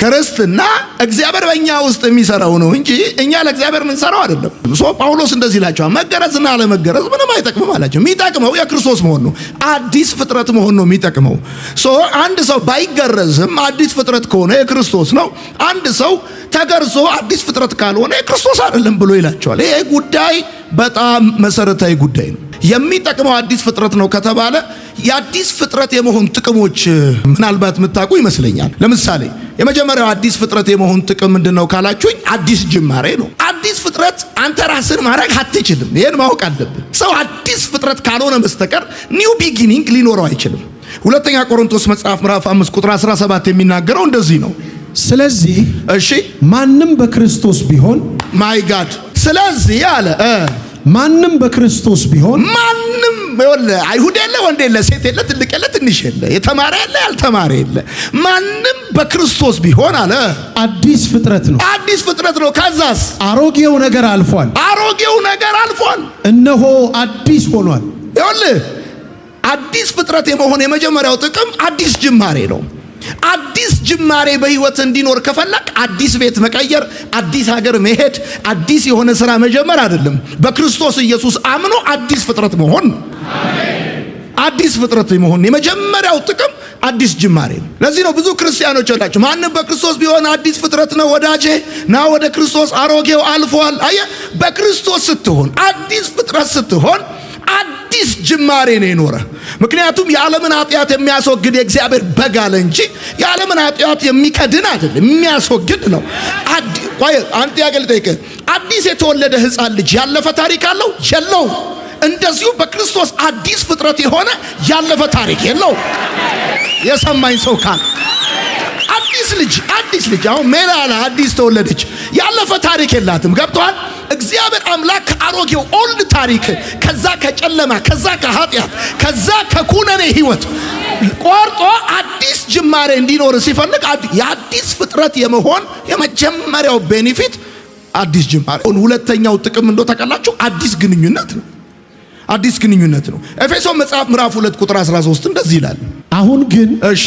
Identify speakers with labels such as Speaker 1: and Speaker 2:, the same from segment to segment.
Speaker 1: ክርስትና እግዚአብሔር በእኛ ውስጥ የሚሰራው ነው እንጂ እኛ ለእግዚአብሔር የምንሰራው አይደለም። ጳውሎስ እንደዚህ ይላቸዋል፣ መገረዝና አለመገረዝ ምንም አይጠቅምም አላቸው። የሚጠቅመው የክርስቶስ መሆን ነው። አዲስ ፍጥረት መሆን ነው የሚጠቅመው። አንድ ሰው ባይገረዝም አዲስ ፍጥረት ከሆነ የክርስቶስ ነው። አንድ ሰው ተገርዞ አዲስ ፍጥረት ካልሆነ የክርስቶስ አይደለም ብሎ ይላቸዋል። ይሄ ጉዳይ በጣም መሰረታዊ ጉዳይ ነው። የሚጠቅመው አዲስ ፍጥረት ነው ከተባለ የአዲስ ፍጥረት የመሆን ጥቅሞች ምናልባት የምታውቁ ይመስለኛል። ለምሳሌ የመጀመሪያው አዲስ ፍጥረት የመሆን ጥቅም ምንድነው ካላችሁኝ፣ አዲስ ጅማሬ ነው። አዲስ ፍጥረት አንተ ራስን ማድረግ አትችልም። ይሄን ማወቅ አለብን። ሰው አዲስ ፍጥረት ካልሆነ በስተቀር ኒው ቢጊኒንግ ሊኖረው አይችልም። ሁለተኛ ቆሮንቶስ መጽሐፍ ምዕራፍ 5 ቁጥር 17 የሚናገረው እንደዚህ ነው።
Speaker 2: ስለዚህ
Speaker 1: እሺ
Speaker 2: ማንም በክርስቶስ ቢሆን
Speaker 1: ማይ ጋድ ስለዚህ አለ
Speaker 2: ማንም በክርስቶስ ቢሆን
Speaker 1: ማንም አይሁድ የለ ወንድ የለ ሴት የለ ትልቅ የለ ትንሽ የለ የተማረ የለ ያልተማረ የለ ማንም በክርስቶስ ቢሆን አለ
Speaker 2: አዲስ ፍጥረት ነው።
Speaker 1: አዲስ ፍጥረት ነው። ከዛስ
Speaker 2: አሮጌው ነገር አልፏል፣
Speaker 1: አሮጌው ነገር አልፏል፣
Speaker 2: እነሆ አዲስ ሆኗል።
Speaker 1: ይኸውልህ አዲስ ፍጥረት የመሆን የመጀመሪያው ጥቅም አዲስ ጅማሬ ነው። አዲስ ጅማሬ በህይወት እንዲኖር ከፈለክ አዲስ ቤት መቀየር፣ አዲስ ሀገር መሄድ፣ አዲስ የሆነ ስራ መጀመር አይደለም። በክርስቶስ ኢየሱስ አምኖ አዲስ ፍጥረት መሆን ነው። አዲስ ፍጥረት መሆን የመጀመሪያው ጥቅም አዲስ ጅማሬ ነው። ለዚህ ነው ብዙ ክርስቲያኖች አላቸው ማንም በክርስቶስ ቢሆን አዲስ ፍጥረት ነው። ወዳጄ ና ወደ ክርስቶስ፣ አሮጌው አልፏል። አየህ፣ በክርስቶስ ስትሆን አዲስ ፍጥረት ስትሆን አዲስ ጅማሬ ነው የኖረ። ምክንያቱም የዓለምን ኃጢአት የሚያስወግድ የእግዚአብሔር በግ አለ እንጂ የዓለምን ኃጢአት የሚከድን አይደለም፣ የሚያስወግድ ነው። አንተ ያገልጠይከ አዲስ የተወለደ ሕፃን ልጅ ያለፈ ታሪክ አለው የለው? እንደዚሁ በክርስቶስ አዲስ ፍጥረት የሆነ ያለፈ ታሪክ የለው። የሰማኝ ሰው ካለ አዲስ ልጅ አሁን ሜላላ አዲስ ተወለደች፣ ያለፈ ታሪክ የላትም። ገብቷል? እግዚአብሔር አምላክ ከአሮጌው ኦልድ ታሪክ ከዛ ከጨለማ ከዛ ከኃጢአት ከዛ ከኩነኔ ህይወት ቆርጦ አዲስ ጅማሬ እንዲኖር ሲፈልግ የአዲስ ፍጥረት የመሆን የመጀመሪያው ቤኔፊት አዲስ ጅማሬ። ሁለተኛው ጥቅም እንደው ተቀላችሁ አዲስ ግንኙነት ነው። አዲስ ግንኙነት ነው። ኤፌሶን መጽሐፍ ምዕራፍ 2 ቁጥር 13 እንደዚህ ይላል፣ አሁን ግን
Speaker 2: እሺ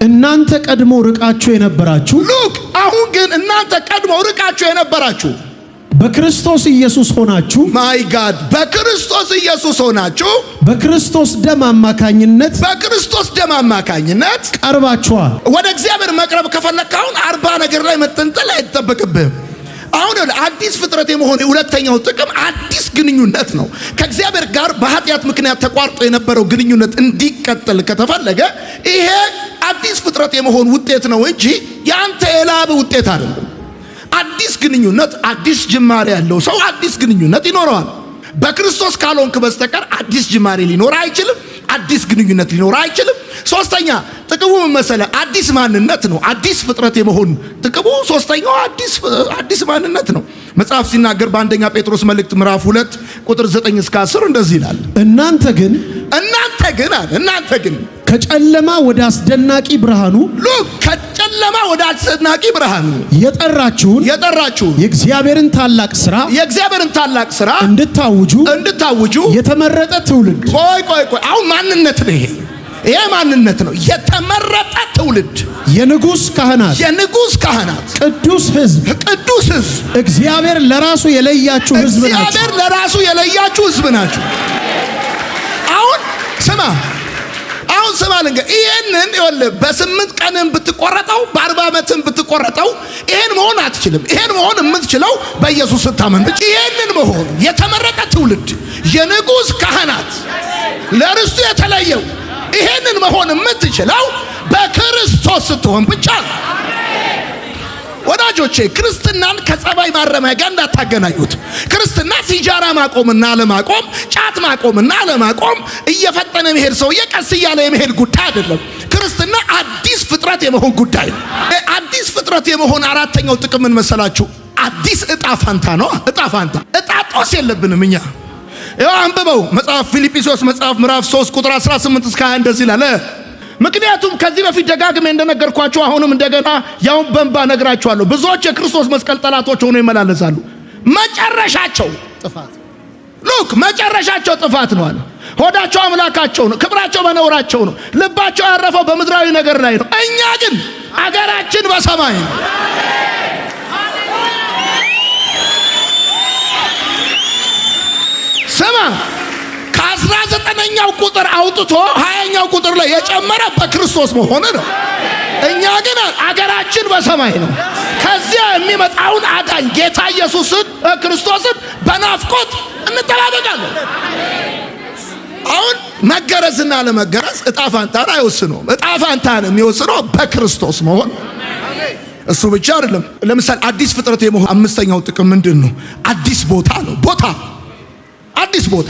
Speaker 2: እናንተ ቀድሞ ርቃችሁ የነበራችሁ
Speaker 1: አሁን ግን እናንተ ቀድሞ ርቃችሁ የነበራችሁ
Speaker 2: በክርስቶስ ኢየሱስ ሆናችሁ
Speaker 1: ማይ ጋድ በክርስቶስ ኢየሱስ ሆናችሁ
Speaker 2: በክርስቶስ ደም አማካኝነት ቀርባችኋል። ወደ
Speaker 1: እግዚአብሔር መቅረብ ከፈለክ አሁን 40 ነገር ላይ መጠንጠል አይጠበቅብህም። አሁን አዲስ ፍጥረት የመሆን ሁለተኛው ጥቅም አዲስ ግንኙነት ነው። ከእግዚአብሔር ጋር በኃጢአት ምክንያት ተቋርጦ የነበረው ግንኙነት እንዲቀጥል ከተፈለገ ይሄ አዲስ ፍጥረት የመሆን ውጤት ነው እንጂ ያንተ የላብ ውጤት አይደለም። አዲስ ግንኙነት፣ አዲስ ጅማሬ ያለው ሰው አዲስ ግንኙነት ይኖረዋል። በክርስቶስ ካልሆንክ በስተቀር አዲስ ጅማሬ ሊኖር አይችልም። አዲስ ግንኙነት ሊኖር አይችልም። ሶስተኛ ጥቅሙ መሰለ አዲስ ማንነት ነው። አዲስ ፍጥረት የመሆን ጥቅሙ ሶስተኛው አዲስ ማንነት ነው። መጽሐፍ ሲናገር በአንደኛ ጴጥሮስ መልእክት ምዕራፍ 2 ቁጥር 9 እስከ 10 እንደዚህ ይላል፣ እናንተ ግን
Speaker 2: ከጨለማ ወደ አስደናቂ ብርሃኑ የጠራችሁን የእግዚአብሔርን ታላቅ ሥራ
Speaker 1: እንድታውጁ
Speaker 2: የተመረጠ ትውልድ።
Speaker 1: ቆይ አሁን ማንነት ነው ይሄ ማንነት ነው። የተመረጠ ትውልድ፣ የንጉስ ካህናት፣ ቅዱስ ሕዝብ፣
Speaker 2: እግዚአብሔር ለራሱ የለያችሁ ሕዝብ ናችሁ።
Speaker 1: አሁን ስማ ልንገር፣ ይሄንን በ8 ቀንም ብትቆረጠው በ40 ዓመትም ብትቆረጠው ይሄን መሆን አትችልም። ይሄን መሆን የምትችለው በኢየሱስ ስታመን ብቻ። ይሄንን መሆን የተመረጠ ትውልድ፣ የንጉስ ካህናት፣ ለርስቱ የተለየው ይሄንን መሆን የምትችለው በክርስቶስ ስትሆን ብቻ ነው። ወዳጆቼ ክርስትናን ከጸባይ ማረሚያ ጋር እንዳታገናኙት። ክርስትና ሲጃራ ማቆምና አለማቆም፣ ጫት ማቆምና አለማቆም፣ እየፈጠነ መሄድ ሰውዬ ቀስ እያለ የመሄድ ጉዳይ አይደለም። ክርስትና አዲስ ፍጥረት የመሆን ጉዳይ ነው። አዲስ ፍጥረት የመሆን አራተኛው ጥቅም ምን መሰላችሁ? አዲስ እጣ ፋንታ ነው። እጣ ጦስ የለብንም እኛ። ያው አንብበው መጽሐፍ ፊልጵስዩስ መጽሐፍ ምዕራፍ 3 ቁጥር 18 እስከ 20 እንደዚህ ይላል። ምክንያቱም ከዚህ በፊት ደጋግሜ እንደነገርኳችሁ አሁንም እንደገና ያው በእንባ ነግራችኋለሁ፣ ብዙዎች የክርስቶስ መስቀል ጠላቶች ሆነው ይመላለሳሉ፣ መጨረሻቸው ጥፋት ነው አለ። ሆዳቸው አምላካቸው ነው። ክብራቸው በነውራቸው ነው። ልባቸው ያረፈው በምድራዊ ነገር ላይ ነው። እኛ ግን አገራችን በሰማይ ነው። ስማ ከ19ኛው ቁጥር አውጥቶ 20ኛው ቁጥር ላይ የጨመረ በክርስቶስ መሆን ነው። እኛ ግን አገራችን በሰማይ ነው። ከዚያ የሚመጣውን አዳኝ ጌታ ኢየሱስን ክርስቶስን በናፍቆት እንጠባበቃለን። አሁን መገረዝና ለመገረዝ እጣ ፋንታን አይወስነውም። እጣ ፋንታን የሚወስነው በክርስቶስ መሆን። እሱ ብቻ አይደለም። ለምሳሌ አዲስ ፍጥረት የመሆን አምስተኛው ጥቅም ምንድን ነው? አዲስ ቦታ ነው። አዲስ ቦታ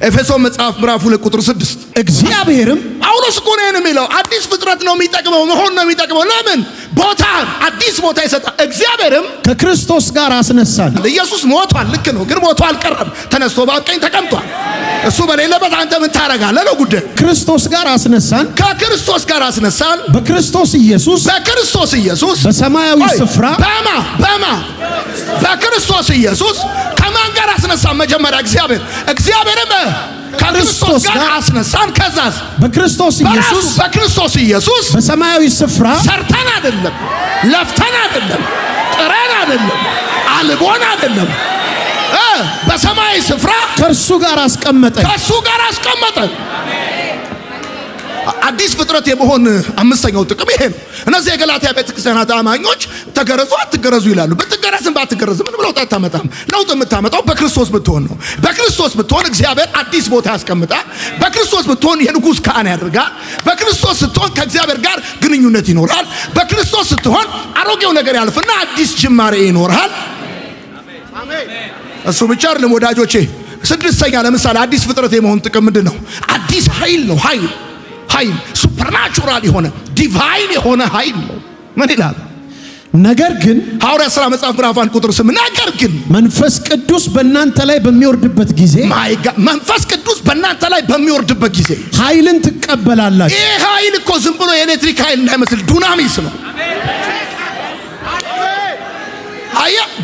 Speaker 1: ኤፌሶን መጽሐፍ ምዕራፍ 2 ቁጥር 6
Speaker 2: እግዚአብሔርም
Speaker 1: ጳውሎስ እኮ ነው የሚለው አዲስ ፍጥረት ነው የሚጠቅመው፣ መሆን ነው የሚጠቅመው። ለምን? ቦታ አዲስ ቦታ ይሰጣል። እግዚአብሔርም
Speaker 2: ከክርስቶስ ጋር አስነሳን።
Speaker 1: ኢየሱስ ሞቷል፣ ልክ ነው፣ ግን ሞቶ አልቀረም። ተነስቶ በቀኝ ተቀምጧል። እሱ በሌለበት አንተ ምን ታረጋለህ ነው ጉዳይ።
Speaker 2: ክርስቶስ ጋር አስነሳን፣
Speaker 1: ከክርስቶስ ጋር አስነሳን።
Speaker 2: በክርስቶስ ኢየሱስ በሰማያዊ ስፍራ
Speaker 1: በክርስቶስ ኢየሱስ ከማን ጋር አስነሳን? መጀመሪያ እግዚአብሔርም ከክርስቶስ ጋር አስነሳን። ከዛስ በክርስቶስ ኢየሱስ
Speaker 2: በሰማያዊ ስፍራ
Speaker 1: ሰርተን አይደለም፣ ለፍተን አይደለም፣ ጥረን አይደለም፣ አልቦን አይደለም፣ በሰማያዊ ስፍራ
Speaker 2: ከእርሱ ጋር አስቀመጠን።
Speaker 1: አዲስ ፍጥረት የመሆን አምስተኛው ጥቅም ይሄ ነው። እነዚህ የገላትያ ቤተክርስቲያናት አማኞች ተገረዙ አትገረዙ ይላሉ። ብትገረዝም ባትገረዝም ምንም ለውጥ አታመጣም። ለውጥ የምታመጣው በክርስቶስ ብትሆን ነው። በክርስቶስ ብትሆን እግዚአብሔር አዲስ ቦታ ያስቀምጣል። በክርስቶስ ብትሆን የንጉሥ ካህን ያደርጋል። በክርስቶስ ስትሆን ከእግዚአብሔር ጋር ግንኙነት ይኖራል። በክርስቶስ ስትሆን አሮጌው ነገር ያልፍና አዲስ ጅማሬ ይኖራል። እሱ ብቻ አይደለም ወዳጆቼ። ስድስተኛ ለምሳሌ አዲስ ፍጥረት የመሆን ጥቅም ምንድን ነው? አዲስ ኃይል ነው። ኃይል ሱፐርናቹራል የሆነ ዲቫይን የሆነ ኃይል ነው። ምን ይላል?
Speaker 2: ነገር ግን
Speaker 1: ሐዋርያት ሥራ መጽሐፍ ምዕራፍ 1 ቁጥር 8 ነገር ግን
Speaker 2: መንፈስ ቅዱስ በእናንተ ላይ በሚወርድበት ጊዜ ኃይልን ትቀበላላችሁ።
Speaker 1: ይህ ኃይል እኮ ዝም ብሎ የኤሌክትሪክ ኃይል እንዳይመስል ዱናሚስ ነው።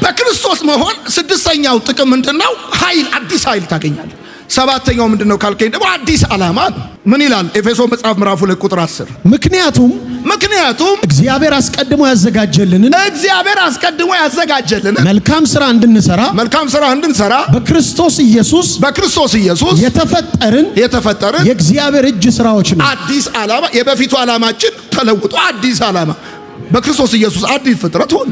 Speaker 1: በክርስቶስ መሆን ስድስተኛው ጥቅም ምንድነው? ኃይል፣ አዲስ ኃይል ታገኛለህ። ሰባተኛው ምንድነው ካልከኝ ደግሞ አዲስ ዓላማ ነው። ምን ይላል? ኤፌሶን መጽሐፍ ምዕራፍ 2 ቁጥር 10 ምክንያቱም እግዚአብሔር አስቀድሞ ያዘጋጀልን መልካም ሥራ እንድንሰራ በክርስቶስ ኢየሱስ የተፈጠርን የእግዚአብሔር እጅ ሥራዎች ነው። አዲስ ዓላማ። የበፊቱ ዓላማችን ተለውጦ አዲስ ዓላማ በክርስቶስ ኢየሱስ አዲስ ፍጥረት ሆነ።